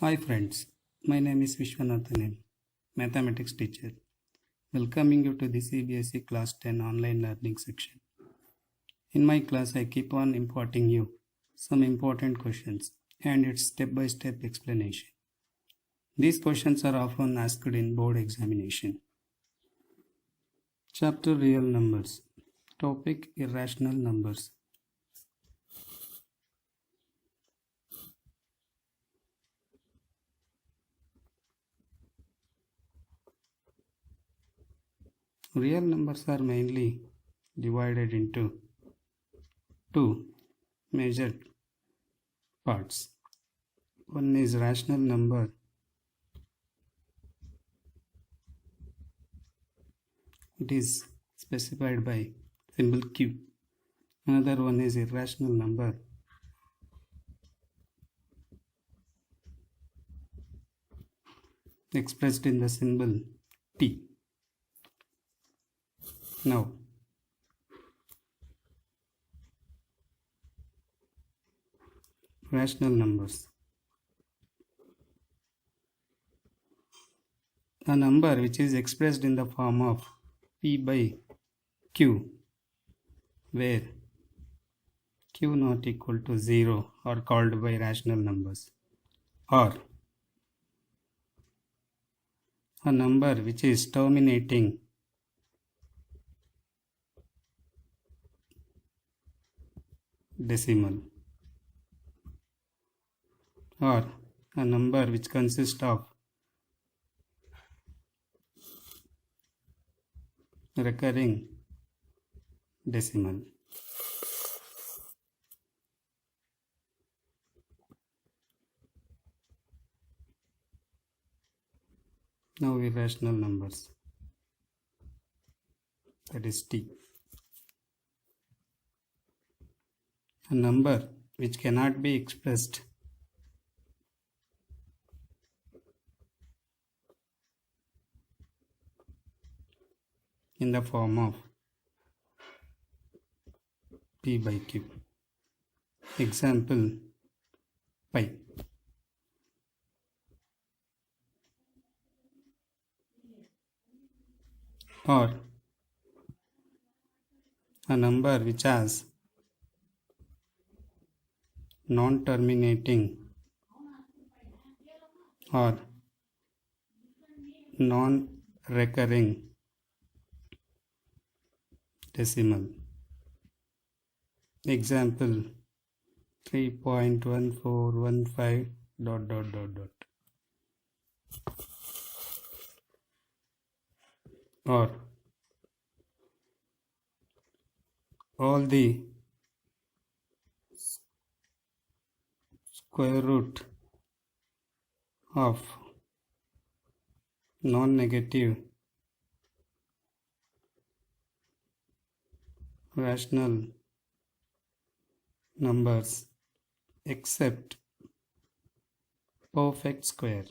Hi friends, my name is Vishwanathan, mathematics teacher, welcoming you to the CBSE Class 10 online learning section. In my class, I keep on imparting you some important questions and its step-by-step explanation. These questions are often asked in board examination. Chapter Real Numbers. Topic Irrational Numbers. Real numbers are mainly divided into two major parts. One is rational number. It is specified by symbol Q. Another one is irrational number. Expressed in the symbol T. Now, rational numbers. A number which is expressed in the form of P by Q, where Q not equal to 0 are called by rational numbers, or a number which is terminating decimal, or a number which consists of recurring decimal. Now irrational numbers, that is T. A number which cannot be expressed in the form of P by Q. Example, pi. Or a number which has non-terminating or non-recurring decimal. Example, 3.1415 ... Or all the square root of non-negative rational numbers except perfect square.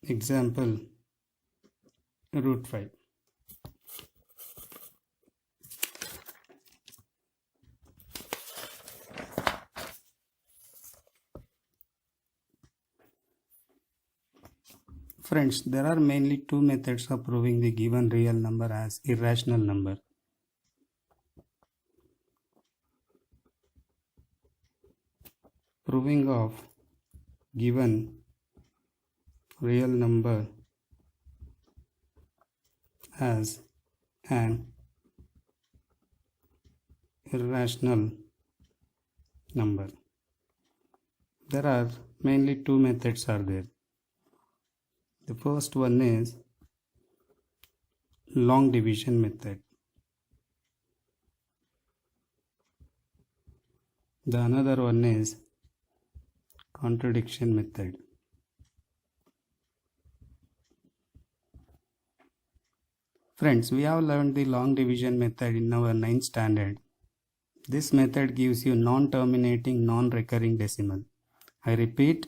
Example, root 5. Friends, there are mainly two methods of proving the given real number as irrational number. Proving of given real number as an irrational number. There are mainly two methods are there. The first one is long division method. The another one is contradiction method. Friends, we have learned the long division method in our 9th standard. This method gives you non-terminating, non-recurring decimal. I repeat,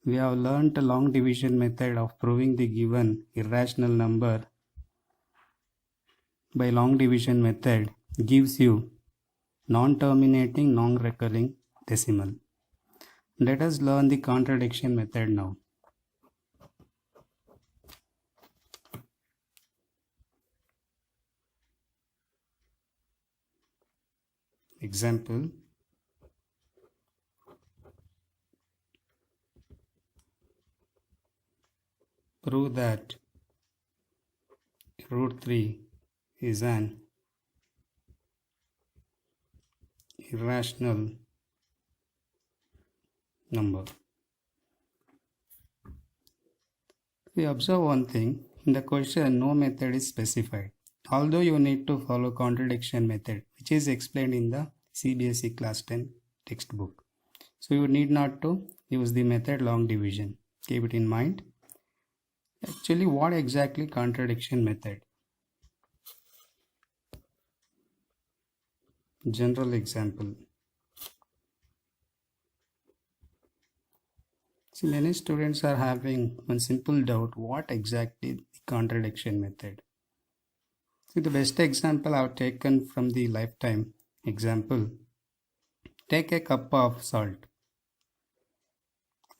we have learned the long division method of proving the given irrational number by long division method gives you non-terminating, non-recurring decimal. Let us learn the contradiction method now. Example, prove that root 3 is an irrational number. We observe one thing, in the question no method is specified, although you need to follow contradiction method which is explained in the CBSE class 10 textbook. So you need not to use the method long division. Keep it in mind. Actually, what exactly contradiction method? General example. See, many students are having one simple doubt, what exactly the contradiction method? See, the best example I have taken from the lifetime example. Take a cup of salt.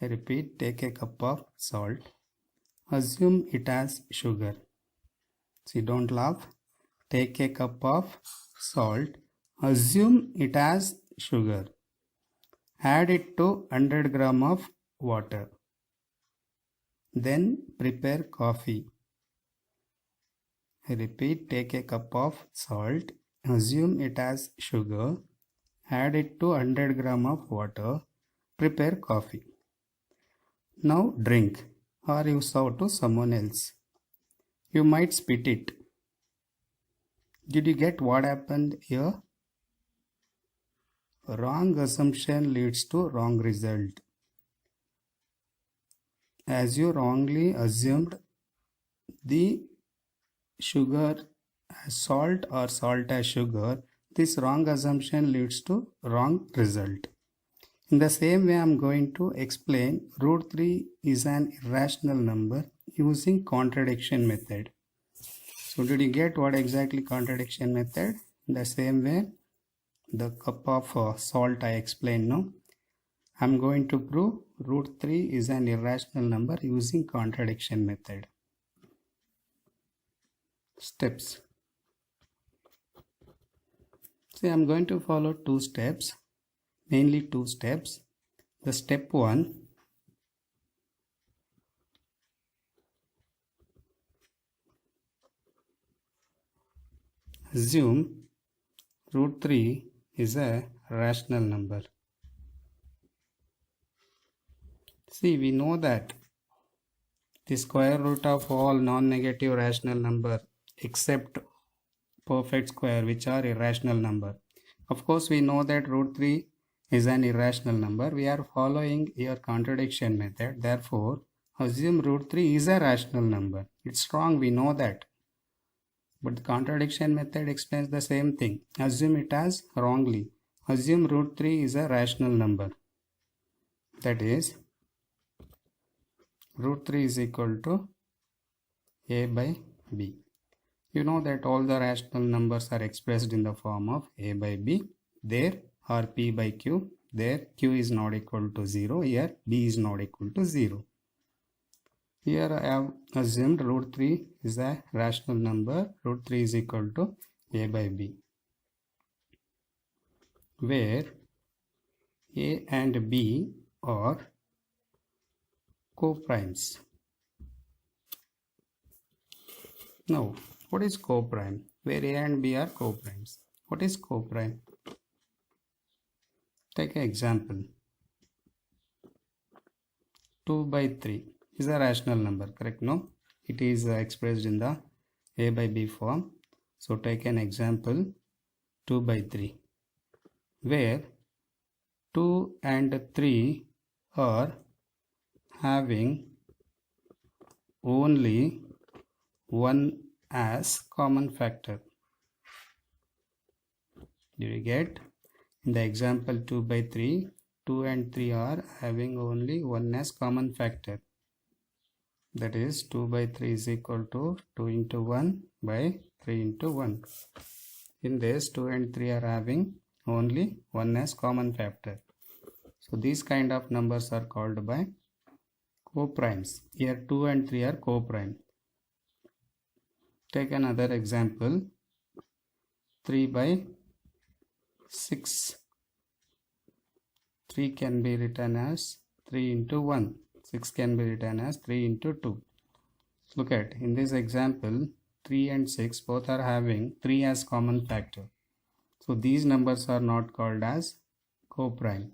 I repeat, take a cup of salt. Assume it has sugar. See, don't laugh. Take a cup of salt. Assume it has sugar. Add it to 100 gram of water. Then prepare coffee. I repeat, take a cup of salt. Assume it has sugar. Add it to 100 gram of water. Prepare coffee. Now drink, or you serve to someone else. You might spit it. Did you get what happened here? Wrong assumption leads to wrong result. As you wrongly assumed the sugar as salt or salt as sugar, this wrong assumption leads to wrong result. In the same way, I am going to explain root 3 is an irrational number using contradiction method. So did you get what exactly contradiction method? In the same way, the cup of salt I explained now. I am going to prove root 3 is an irrational number using contradiction method. Steps. See, I am going to follow two steps. Mainly two steps. The step 1, assume root 3 is a rational number. See, we know that the square root of all non-negative rational number except perfect square, which are irrational number. Of course, we know that root 3 is an irrational number. We are following your contradiction method. Therefore, assume root 3 is a rational number. It's wrong, we know that. But the contradiction method explains the same thing. Assume it as wrongly. Assume root 3 is a rational number. That is, root 3 is equal to a by b. You know that all the rational numbers are expressed in the form of a by b. There or p by q. There q is not equal to 0. Here b is not equal to 0. Here I have assumed root 3 is a rational number. Root 3 is equal to a by b, where a and b are coprimes. Now, what is coprime? Where a and b are coprimes. What is coprime? Take an example. 2 by 3 is a rational number, correct? No, it is expressed in the a by b form. So take an example, 2 by 3, where 2 and 3 are having only 1 as common factor. Do you get? In the example 2 by 3, 2 and 3 are having only 1 as common factor. That is, 2 by 3 is equal to 2 into 1 by 3 into 1. In this, 2 and 3 are having only 1 as common factor. So these kind of numbers are called by co-primes. Here 2 and 3 are co-prime. Take another example. 3 by 6. 3 can be written as 3 into 1. 6 can be written as 3 into 2. Look at, in this example, 3 and 6 both are having 3 as common factor. So these numbers are not called as co-prime.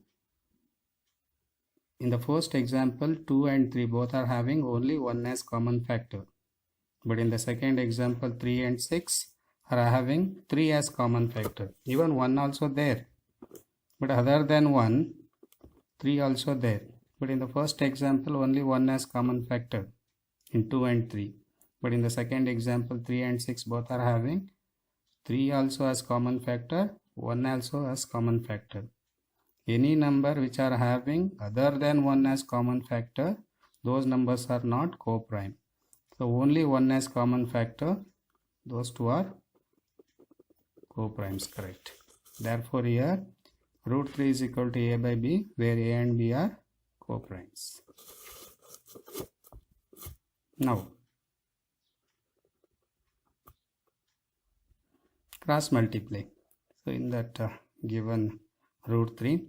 In the first example, 2 and 3 both are having only 1 as common factor. But in the second example, 3 and 6 are having 3 as common factor. Even 1 also there. But other than 1, 3 also there. But in the first example, only 1 as common factor in 2 and 3. But in the second example, 3 and 6 both are having 3 also as common factor, 1 also as common factor. Any number which are having other than 1 as common factor, those numbers are not co-prime. So only 1 as common factor, those two are co-primes, correct. Therefore here root 3 is equal to a by b, where a and b are co-primes. Now cross multiply. So in that given root 3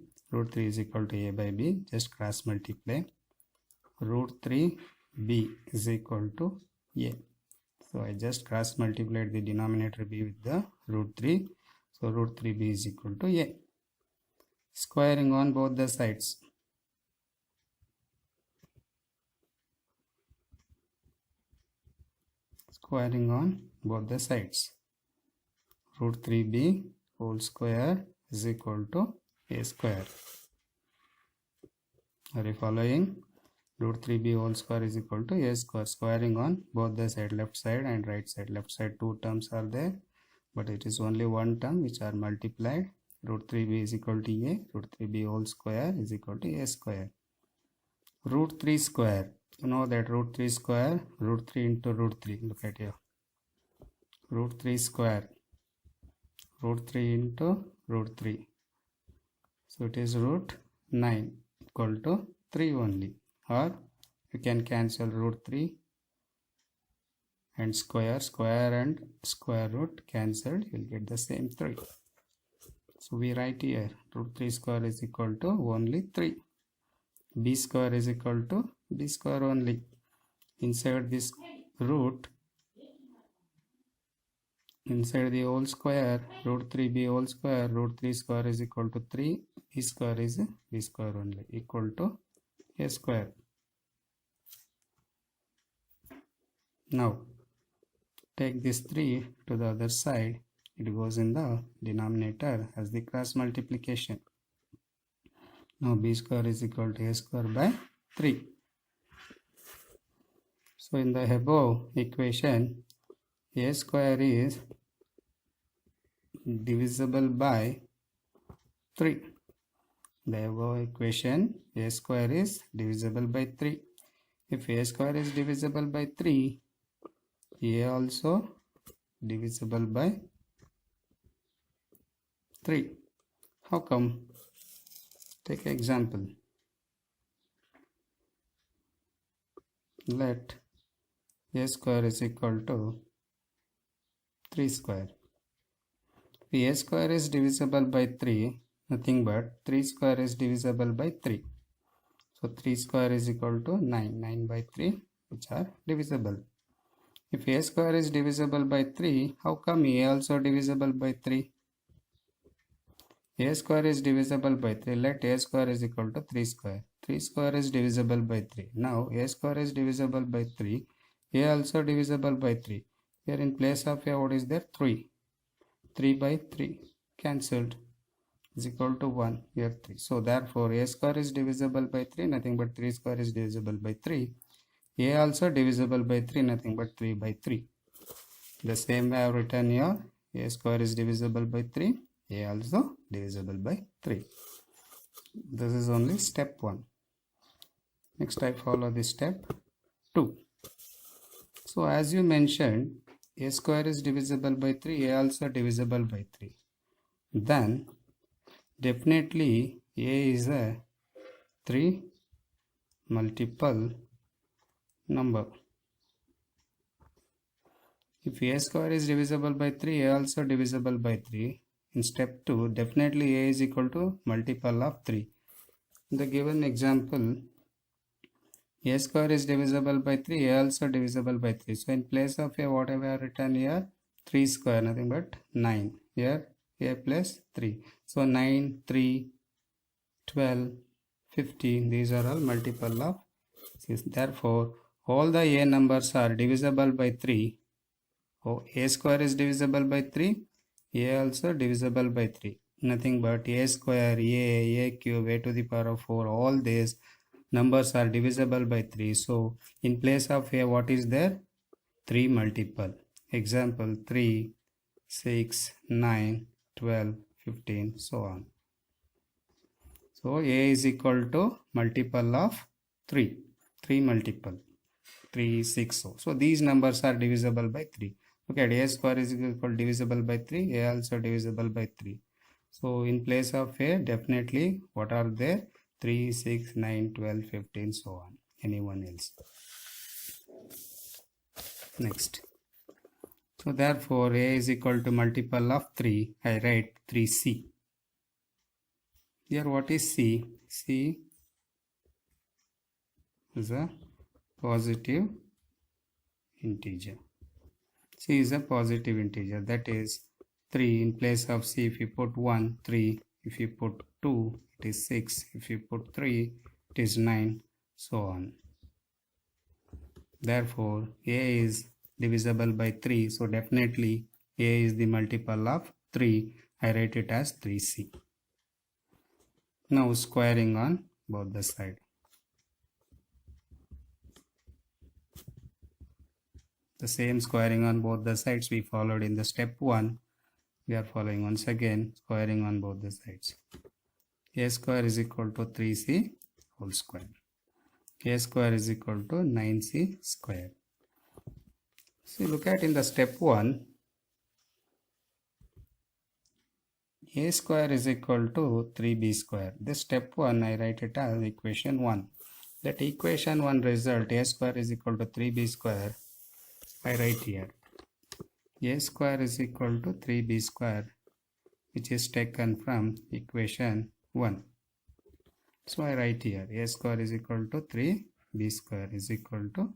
is equal to a by b, just cross multiply. Root 3b is equal to a. So I just cross multiplied the denominator b with the root 3. So root 3b is equal to a. Squaring on both the sides. Squaring on both the sides. Root 3b whole square is equal to a square. Are you following? Root 3b whole square is equal to a square. Squaring on both the side, left side and right side. Left side two terms are there, but it is only one term which are multiplied. Root 3b is equal to a. Root 3b whole square is equal to a square. Root 3 square. You know that root 3 square, root 3 into root 3. Look at here. Root 3 square. Root 3 into root 3. So it is root 9 equal to 3 only. Or you can cancel root 3 and square and square root cancelled. You will get the same 3. So we write here root 3 square is equal to only 3. B square is equal to B square only. Inside this root, inside the whole square, root 3b whole square, root 3 square is equal to 3. B square is B square only, equal to a square. Now take this 3 to the other side. It goes in the denominator as the cross multiplication. Now b square is equal to a square by 3. So in the above equation, a square is divisible by 3. The above equation, a square is divisible by 3. If a square is divisible by 3, a also divisible by 3. How come? Take an example. Let a square is equal to 3 square. If a square is divisible by 3, nothing but 3 square is divisible by 3. So 3 square is equal to 9. 9 by 3 which are divisible. If a square is divisible by 3, how come a also divisible by 3? A square is divisible by 3. Let a square is equal to 3 square. 3 square is divisible by 3. Now a square is divisible by 3. A also divisible by 3. Here in place of a, what is there? 3. 3 by 3 cancelled is equal to 1. Here 3. So therefore a square is divisible by 3. Nothing but 3 square is divisible by 3. A also divisible by 3. Nothing but 3 by 3. The same way I have written here. A square is divisible by 3. A also divisible by 3. This is only step 1. Next I follow the step 2. So as you mentioned, a square is divisible by 3, a also divisible by 3. Then definitely a is a 3 multiple number. If a square is divisible by 3, a also divisible by 3. In step 2, definitely a is equal to multiple of 3. In the given example, a square is divisible by 3, a also divisible by 3. So in place of a, what have I written here? 3 square, nothing but 9. Here a plus 3. So 9, 3, 12, 15. These are all multiple of 6. Therefore, all the a numbers are divisible by 3. Oh, a square is divisible by 3, a also divisible by 3. Nothing but a square, a cube, a to the power of 4, all these numbers are divisible by 3. So, in place of a, what is there? 3 multiple. Example 3, 6, 9, 12, 15, so on. So, a is equal to multiple of 3. 3 multiple. 3, 6. So, these numbers are divisible by 3. Okay, a square is equal divisible by 3, a also divisible by 3. So in place of a, definitely what are there? 3, 6, 9, 12, 15, so on. Anyone else? Next. So therefore a is equal to multiple of 3. I write 3c. Here what is c? C is a positive integer. C is a positive integer, that is 3. In place of C, if you put 1, 3. If you put 2, it is 6. If you put 3, it is 9, so on. Therefore, A is divisible by 3, so definitely A is the multiple of 3. I write it as 3C. Now squaring on both the sides. The same squaring on both the sides we followed in the step 1. We are following once again squaring on both the sides. A square is equal to 3c whole square. A square is equal to 9c square. So look at in the step 1. A square is equal to 3b square. This step 1 I write it as equation 1. That equation 1 result a square is equal to 3b square. I write here a square is equal to 3b square, which is taken from equation 1. So I write here a square is equal to 3b square is equal to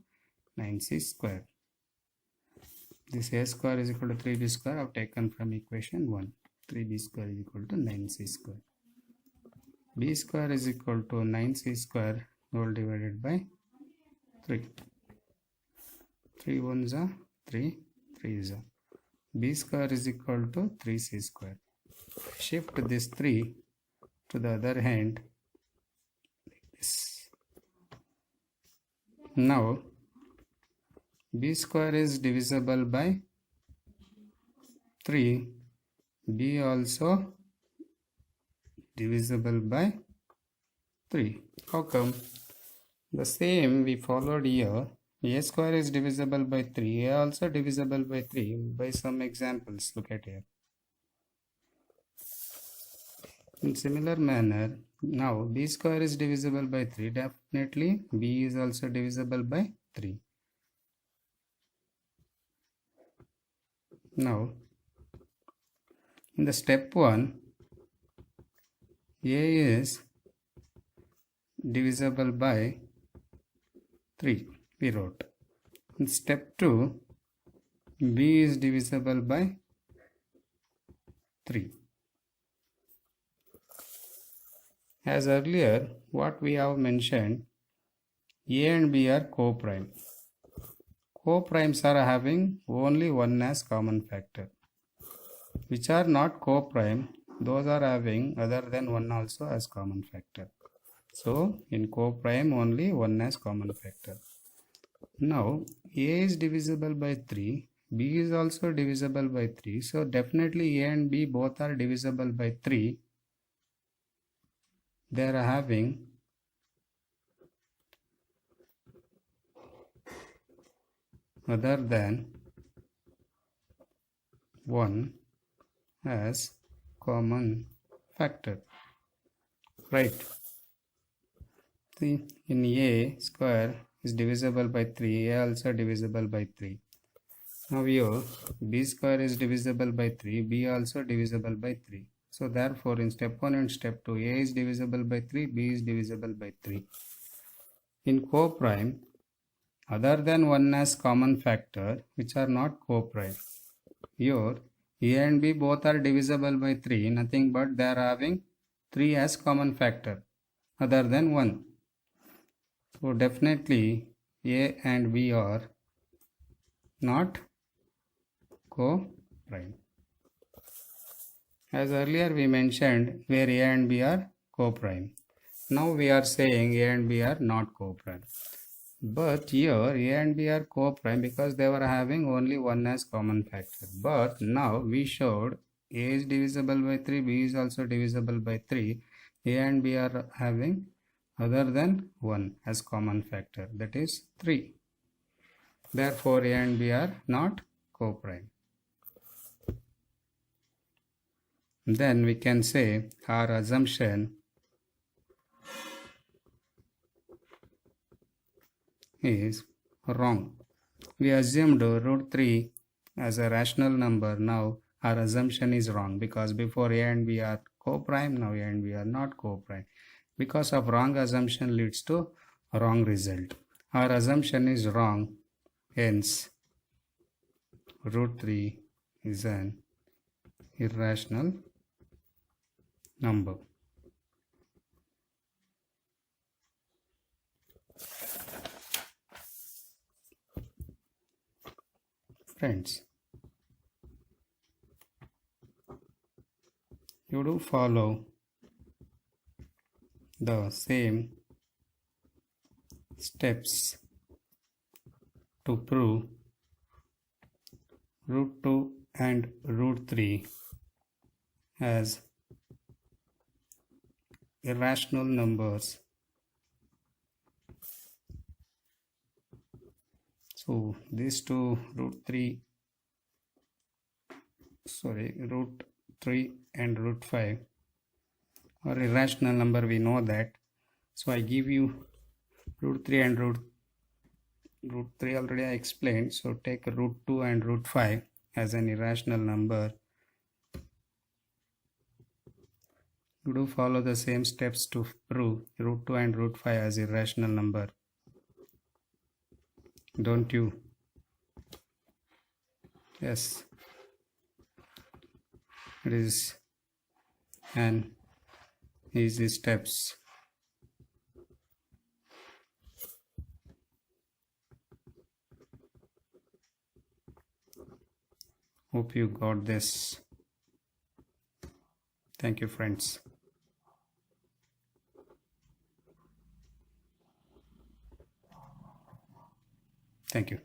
9c square. This a square is equal to 3b square I have taken from equation 1. 3b square is equal to 9c square. B square is equal to 9c square whole divided by 3. 3 ones are 3, 3 is a. B square is equal to 3c square. Shift this 3 to the other hand like this. Now b square is divisible by 3. B also divisible by 3. How come? The same we followed here. A square is divisible by 3. A also divisible by 3 by some examples. Look at here. In similar manner, now b square is divisible by 3. Definitely b is also divisible by 3. Now, in the step 1, a is divisible by 3. We wrote. In step 2, b is divisible by 3. As earlier, what we have mentioned, a and b are co-prime. Co-primes are having only 1 as common factor. Which are not co-prime, those are having other than 1 also as common factor. So, in co-prime only 1 as common factor. Now, a is divisible by 3, b is also divisible by 3. So, definitely a and b both are divisible by 3. They are having other than 1 as common factor. Right. See, in A square is divisible by 3, A also divisible by 3. Now here B square is divisible by 3, B also divisible by 3. So therefore in step 1 and step 2, A is divisible by 3, B is divisible by 3. In co-prime, other than 1 as common factor, which are not co-prime. Here A and B both are divisible by 3, nothing but they are having 3 as common factor other than 1. So definitely A and B are not co-prime. As earlier we mentioned where A and B are co-prime. Now we are saying A and B are not co-prime. But here A and B are co-prime because they were having only 1 as common factor. But now we showed A is divisible by 3, B is also divisible by 3. A and B are having other than 1 as common factor, that is 3. Therefore A and B are not co-prime. Then we can say our assumption is wrong. We assumed root 3 as a rational number. Now our assumption is wrong because before A and B are co-prime, now A and B are not co-prime. Because of wrong assumption leads to wrong result. Our assumption is wrong, hence root 3 is an irrational number. Friends, you do follow the same steps to prove root 2 and root 3 as irrational numbers. So these two root 3 and root 5 are irrational number, we know that. So I give you root 3 and root 3 already I explained. So take root 2 and root 5 as an irrational number. You do follow the same steps to prove root 2 and root 5 as irrational number, don't you? Yes, it is an easy steps. Hope you got this. Thank you, friends. Thank you.